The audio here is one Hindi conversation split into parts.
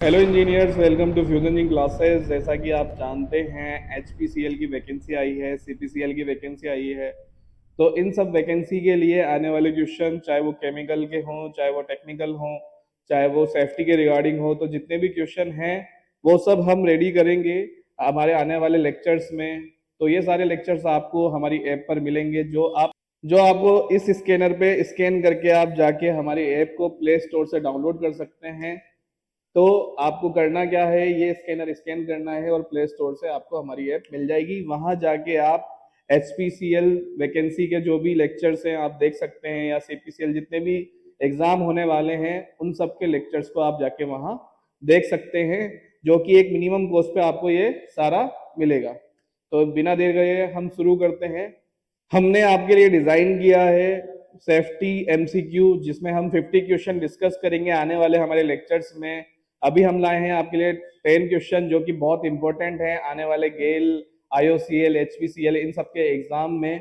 Hello engineers, welcome to fusion engineering classes. जैसा कि आप जानते हैं एचपीसीएल की वैकेंसी आई है, सीपीसीएल की वैकेंसी आई है। तो इन सब वैकेंसी के लिए आने वाले क्वेश्चन, चाहे वो केमिकल के हों, चाहे वो टेक्निकल हों, चाहे वो सेफ्टी के रिगार्डिंग हो, तो जितने भी क्वेश्चन हैं वो सब हम रेडी करेंगे हमारे आने वाले लेक्चर्स में। तो ये सारे लेक्चर्स आपको हमारी ऐप पर मिलेंगे, जो आपको इस स्कैनर पे स्कैन करके आप जाके हमारी ऐप को प्ले स्टोर से डाउनलोड कर सकते हैं। तो आपको करना क्या है, ये स्कैनर स्कैन करना है और प्ले स्टोर से आपको हमारी ऐप मिल जाएगी। वहां जाके आप एचपीसीएल वैकेंसी के जो भी लेक्चर्स हैं आप देख सकते हैं, या सीपीसीएल जितने भी एग्जाम होने वाले हैं उन सब के लेक्चर्स को आप जाके वहां देख सकते हैं, जो कि एक मिनिमम कॉस्ट पे आपको ये सारा मिलेगा। तो बिना देर गए हम शुरू करते हैं। हमने आपके लिए डिजाइन किया है सेफ्टी एमसीक्यू, जिसमें हम 50 क्वेश्चन डिस्कस करेंगे आने वाले हमारे लेक्चर्स में। अभी हम लाए हैं आपके लिए 10 क्वेश्चन जो कि बहुत इंपॉर्टेंट है आने वाले गेल, आईओसीएल, एचपीसीएल इन सब के एग्जाम में।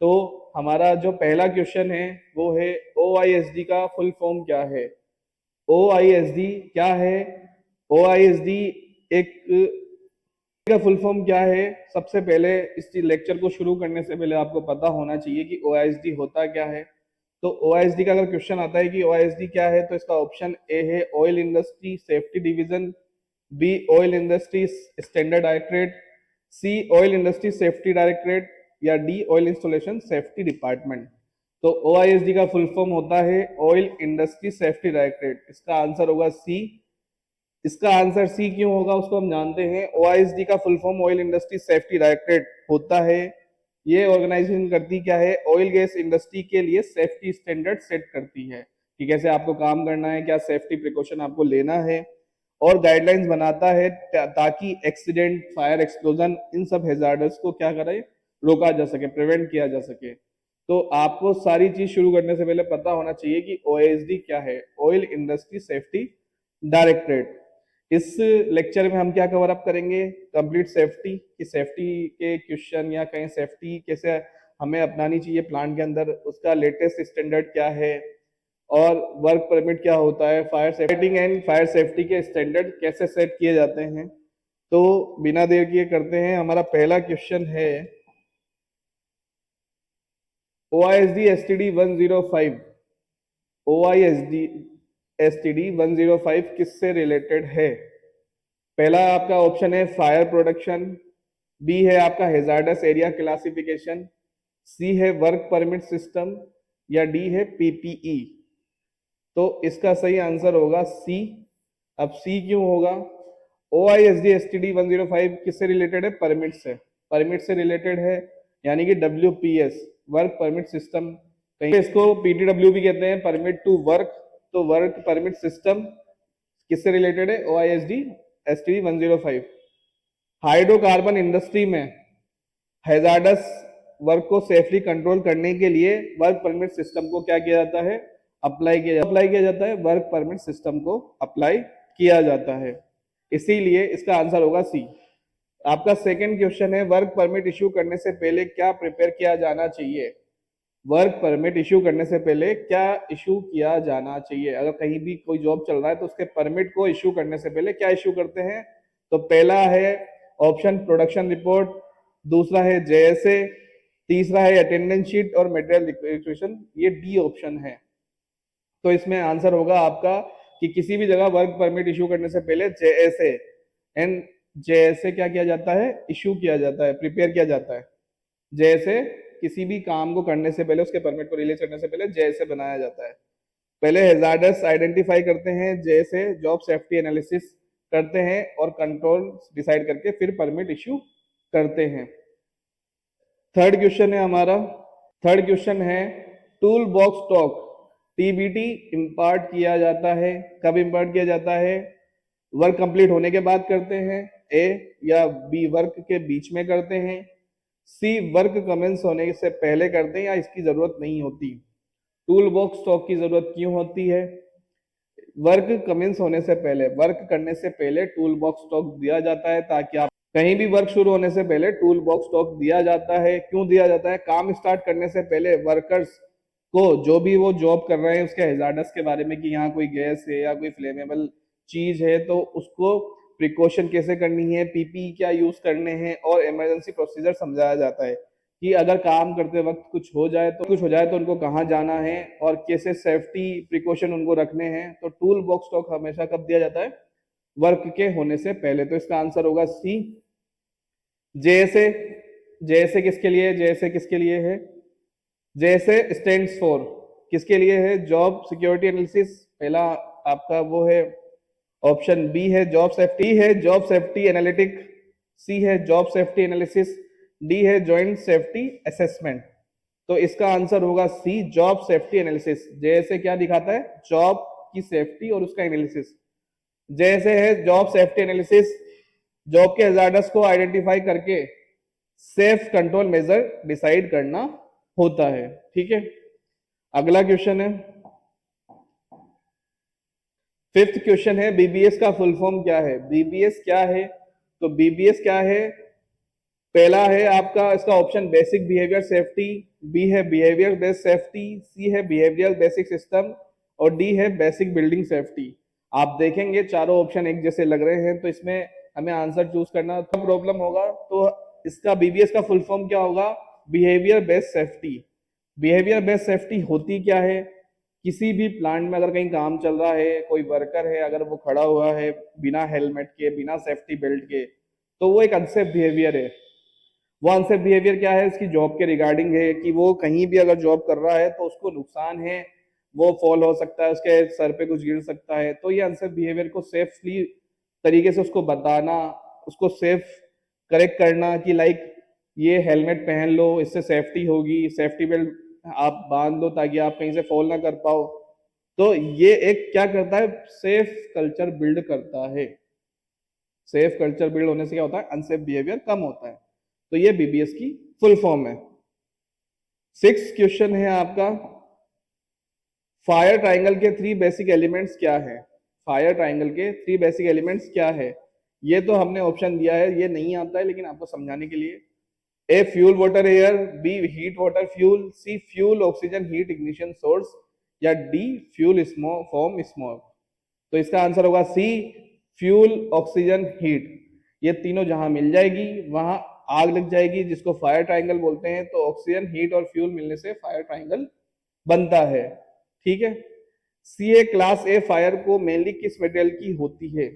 तो हमारा जो पहला क्वेश्चन है वो है ओआईएसडी का फुल फॉर्म क्या है। ओआईएसडी क्या है? ओआईएसडी एक का फुल फॉर्म क्या है? सबसे पहले इस लेक्चर को शुरू करने से पहले आपको पता होना चाहिए कि ओआईएसडी होता क्या है। तो ओआईएसडी का अगर क्वेश्चन आता है कि ओआईएसडी क्या है, तो इसका ऑप्शन ए है oil industry safety division, B oil industry standard directorate, C oil industry safety directorate, या D oil installation safety department. तो ओआईएसडी का फुल फॉर्म होता है ऑयल इंडस्ट्री सेफ्टी डायरेक्टरेट। इसका आंसर होगा सी। इसका आंसर सी क्यों होगा उसको हम जानते हैं। ओआईएसडी का full form oil industry safety directorate होता है। ये ऑर्गेनाइजेशन करती क्या है? ऑयल गैस इंडस्ट्री के लिए सेफ्टी स्टैंडर्ड सेट करती है कि कैसे आपको काम करना है, क्या सेफ्टी प्रिकॉशन आपको लेना है, और गाइडलाइंस बनाता है ताकि एक्सीडेंट, फायर, एक्सप्लोजन इन सब हेजार्ड्स को क्या करे, रोका जा सके, प्रिवेंट किया जा सके। तो आपको सारी चीज शुरू करने से पहले पता होना चाहिए कि ओएसडी क्या है, ऑयल इंडस्ट्री सेफ्टी डायरेक्टरेट। इस लेक्चर में हम क्या कवर अप करेंगे? कंप्लीट सेफ्टी की, सेफ्टी के क्वेश्चन या कहीं सेफ्टी कैसे हमें अपनानी चाहिए प्लांट के अंदर, उसका लेटेस्ट स्टैंडर्ड क्या है, और वर्क परमिट क्या होता है, fire safety and fire safety के स्टैंडर्ड कैसे सेट किए जाते हैं। तो बिना देर किए करते हैं। हमारा पहला क्वेश्चन है OISD STD 105। OISD STD 105 किससे रिलेटेड है? पहला आपका ऑप्शन है फायर प्रोडक्शन, बी है आपका हेजार्डस एरिया क्लासिफिकेशन, सी है वर्क परमिट सिस्टम, या डी है पीपीई। तो इसका सही आंसर होगा सी। अब सी क्यों होगा? OISD STD 105 किससे रिलेटेड है? परमिट से। परमिट से रिलेटेड है, यानी कि WPS वर्क परमिट सिस्टम, कहीं इसको PTW भी कहते हैं, परमिट टू वर्क। तो वर्क परमिट सिस्टम किससे रिलेटेड है? OISD STD 105। हाइड्रोकार्बन इंडस्ट्री में हैजार्डस वर्क को सेफली कंट्रोल करने के लिए वर्क परमिट सिस्टम को क्या किया जाता है? अप्लाई किया जाता है। वर्क परमिट सिस्टम को अप्लाई किया जाता है, इसीलिए इसका आंसर होगा सी। आपका सेकंड क्वेश्चन है वर्क परमिट इश्यू करने से पहले क्या प्रिपेयर किया जाना चाहिए। वर्क परमिट इश्यू करने से पहले क्या इश्यू किया जाना चाहिए? अगर कहीं भी कोई जॉब चल रहा है तो उसके परमिट को इश्यू करने से पहले क्या इश्यू करते हैं? तो पहला है ऑप्शन प्रोडक्शन रिपोर्ट, दूसरा है JSA, तीसरा है अटेंडेंस शीट और मटेरियल रिक्वेजिशन, ये डी ऑप्शन है। तो इसमें आंसर होगा आपका कि किसी भी जगह वर्क परमिट इश्यू करने से पहले JSA क्या किया जाता है? इश्यू किया जाता है, प्रिपेयर किया जाता है। JSA किसी भी काम को करने से पहले, उसके परमिट को रिलीज करने से पहले JSA बनाया जाता है। पहले हेजार्डस आइडेंटिफाई करते हैं, JSA जॉब सेफ्टी एनालिसिस करते हैं और कंट्रोल डिसाइड करके फिर परमिट इश्यू करते हैं। थर्ड क्वेश्चन है हमारा। थर्ड क्वेश्चन है tool box talk TBT impart किया जाता है, कब इम्पार्ट किया जाता है? वर्क कंप्लीट होने के बाद करते हैं, ए, या बी वर्क के बीच में करते हैं, सी वर्क कमेंस होने से पहले करते हैं, या इसकी जरूरत नहीं होती। टूल बॉक्स टॉक की जरूरत क्यों होती है? वर्क कमेंस होने से पहले, वर्क करने से पहले टूल बॉक्स टॉक दिया जाता है, ताकि आप कहीं भी वर्क शुरू होने से पहले टूल बॉक्स टॉक दिया जाता है। क्यों दिया जाता है? काम स्टार्ट करने से पहले वर्कर्स को, जो भी वो जॉब कर रहे हैं, उसके हेजार्डस के बारे में कि यहाँ कोई गैस है या कोई फ्लेमेबल चीज है तो उसको प्रिकॉशन कैसे करनी है, पीपीई क्या यूज करने हैं और इमरजेंसी प्रोसीजर समझाया जाता है कि अगर काम करते वक्त कुछ हो जाए तो उनको कहाँ जाना है और कैसे सेफ्टी प्रिकॉशन उनको रखने हैं। तो टूल बॉक्स टॉक हमेशा कब दिया जाता है, वर्क के होने से पहले। तो इसका आंसर होगा सी। जेएसए, जेएसए किसके लिए, जेएसए किसके लिए है, जेएसए स्टैंड्स फॉर किसके लिए है, जॉब सिक्योरिटी एनालिसिस। पहला आपका वो है ऑप्शन बी है जॉब सेफ्टी एनालिटिक, सी है जॉब सेफ्टी एनालिसिस, डी है जॉइंट सेफ्टी असेसमेंट। तो इसका आंसर होगा सी जॉब सेफ्टी एनालिसिस। जैसे क्या दिखाता है, जॉब की सेफ्टी और उसका एनालिसिस। जैसे है जॉब सेफ्टी एनालिसिस, जॉब के हजार्डस को आइडेंटिफाई करके सेफ कंट्रोल मेजर डिसाइड करना होता है। ठीक है, अगला क्वेश्चन है, फिफ्थ क्वेश्चन है बीबीएस का फुल फॉर्म क्या है। बीबीएस क्या है, तो बीबीएस क्या है, पहला है आपका इसका option basic behaviour safety, B है बिहेवियर बेस्ड सेफ्टी, सी है बिहेवियर बेसिक सिस्टम और डी है बेसिक बिल्डिंग सेफ्टी। आप देखेंगे चारों ऑप्शन एक जैसे लग रहे हैं, तो इसमें हमें आंसर चूज करना तो प्रॉब्लम होगा। तो इसका बीबीएस का फुल फॉर्म क्या होगा, behaviour based safety. Behaviour based safety होती क्या है, किसी भी प्लांट में अगर कहीं काम चल रहा है, कोई वर्कर है अगर वो खड़ा हुआ है बिना हेलमेट के बिना सेफ्टी बेल्ट के, तो वो एक अनसेफ बिहेवियर है। वो अनसेफ बिहेवियर क्या है, इसकी जॉब के रिगार्डिंग है कि वो कहीं भी अगर जॉब कर रहा है तो उसको नुकसान है, वो फॉल हो सकता है, उसके सर पे कुछ गिर सकता है। तो ये अनसेफ बिहेवियर को सेफली तरीके से उसको बताना, उसको सेफ करेक्ट करना कि लाइक ये हेलमेट पहन लो इससे सेफ्टी होगी, सेफ्टी बेल्ट आप बांध लो ताकि आप कहीं से फॉल ना कर पाओ। तो ये एक क्या करता है, सेफ कल्चर बिल्ड करता है। सेफ कल्चर बिल्ड होने से क्या होता है, अनसेफ बिहेवियर कम होता है। तो ये बीबीएस की फुल फॉर्म है। सिक्स क्वेश्चन है आपका, फायर ट्राइंगल के थ्री बेसिक एलिमेंट्स क्या है। फायर ट्राइंगल के थ्री बेसिक एलिमेंट्स क्या है, ये तो हमने ऑप्शन दिया है, ये नहीं आता है लेकिन आपको समझाने के लिए। A fuel water air, B heat water fuel, C fuel oxygen heat ignition source या डी फ्यूल फॉर्म स्मोक। तो इसका आंसर होगा सी फ्यूल ऑक्सीजन हीट। ये तीनों जहां मिल जाएगी वहां आग लग जाएगी, जिसको फायर ट्राइंगल बोलते हैं। तो ऑक्सीजन हीट और फ्यूल मिलने से फायर ट्राइंगल बनता है। ठीक है, सी ए क्लास ए फायर को मेनली किस मटेरियल की होती है।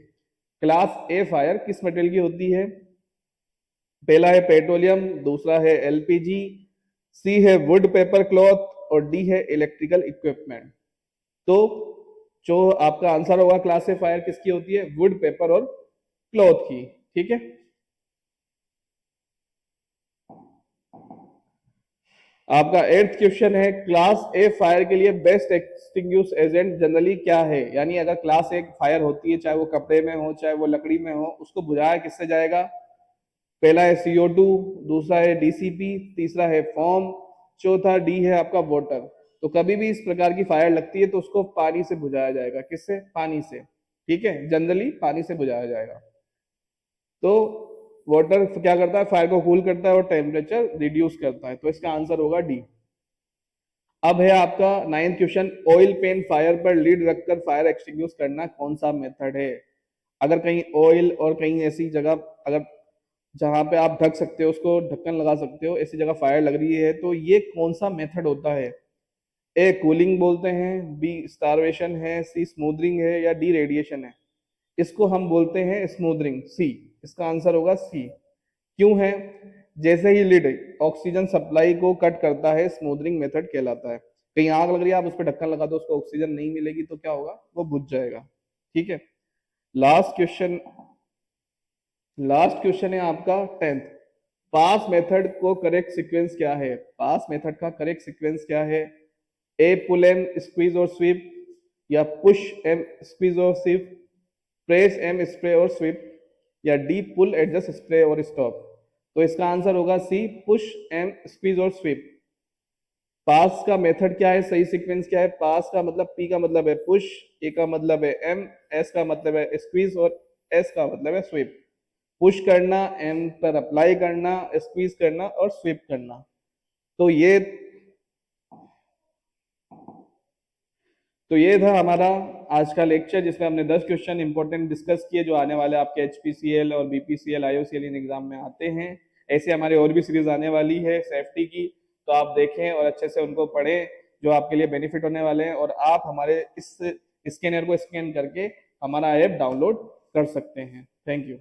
क्लास ए फायर किस मटेरियल की होती है, पहला है पेट्रोलियम, दूसरा है एलपीजी, सी है वुड पेपर क्लॉथ और डी है इलेक्ट्रिकल इक्विपमेंट। तो जो आपका आंसर होगा क्लास ए फायर किसकी होती है, वुड पेपर और क्लॉथ की। ठीक है, आपका एट्थ क्वेश्चन है, क्लास ए फायर के लिए बेस्ट एक्सटिंग्विश एजेंट जनरली क्या है। यानी अगर क्लास ए फायर होती है, चाहे वो कपड़े में हो चाहे वो लकड़ी में हो, उसको बुझाया किससे जाएगा। पहला है CO2, दूसरा है DCP, तीसरा है फॉर्म, चौथा डी है आपका वाटर। तो कभी भी इस प्रकार की फायर लगती है तो उसको पानी से बुझाया जाएगा, किससे, पानी से। ठीक है, जनरली पानी से बुझाया जाएगा। तो वाटर क्या करता है, फायर को कूल करता है और टेम्परेचर रिड्यूस करता है। तो इसका आंसर होगा डी। अब है आपका ninth question, oil pan fire पर लीड रखकर फायर एक्सटिंग्विश करना कौन सा मेथड है। अगर कहीं ऑयल और कहीं ऐसी जगह अगर जहां पे आप ढक सकते हो, उसको ढक्कन लगा सकते हो, ऐसी जगह फायर लग रही है, तो ये कौन सा मेथड होता है। ए कूलिंग बोलते हैं, बी स्टारवेशन है, सी स्मूदरिंग है या डी रेडिएशन है। इसको हम बोलते हैं स्मूदरिंग, सी। इसका आंसर होगा सी। क्यों है, जैसे ही लिड ऑक्सीजन सप्लाई को कट करता है, स्मूदरिंग मेथड कहलाता है। कहीं आग लग रही है, आप उस पर ढक्कन लगा दो, उसको ऑक्सीजन नहीं मिलेगी तो क्या होगा, वो बुझ जाएगा। ठीक है, लास्ट क्वेश्चन है आपका 10th, पास मेथड को करेक्ट सीक्वेंस क्या है। पास मेथड का करेक्ट सीक्वेंस क्या है, ए पुल एम स्क्वीज और स्वीप, या पुश एम स्क्वीज और स्वीप, प्रेस एम स्प्रे और स्वीप, या डी पुल एडजस्ट स्प्रे और स्टॉप। तो इसका आंसर होगा सी पुश एम स्क्वीज और स्वीप। पास का मेथड क्या है, सही सीक्वेंस क्या है, पास का मतलब पी का मतलब है पुश, ए का मतलब है एम, एस का मतलब है स्क्वीज और एस का मतलब है स्वीप। पुश करना, एम पर अप्लाई करना, स्क्वीज करना और स्वीप करना। तो ये था हमारा आज का लेक्चर, जिसमें हमने 10 क्वेश्चन इंपॉर्टेंट डिस्कस किए जो आने वाले आपके एचपीसीएल और बीपीसीएल आईओसीएल इन एग्जाम में आते हैं। ऐसे हमारे और भी सीरीज आने वाली है सेफ्टी की, तो आप देखें और अच्छे से उनको पढ़ें, जो आपके लिए बेनिफिट होने वाले हैं। और आप हमारे इस स्कैनर को स्कैन करके हमारा ऐप डाउनलोड कर सकते हैं। Thank you.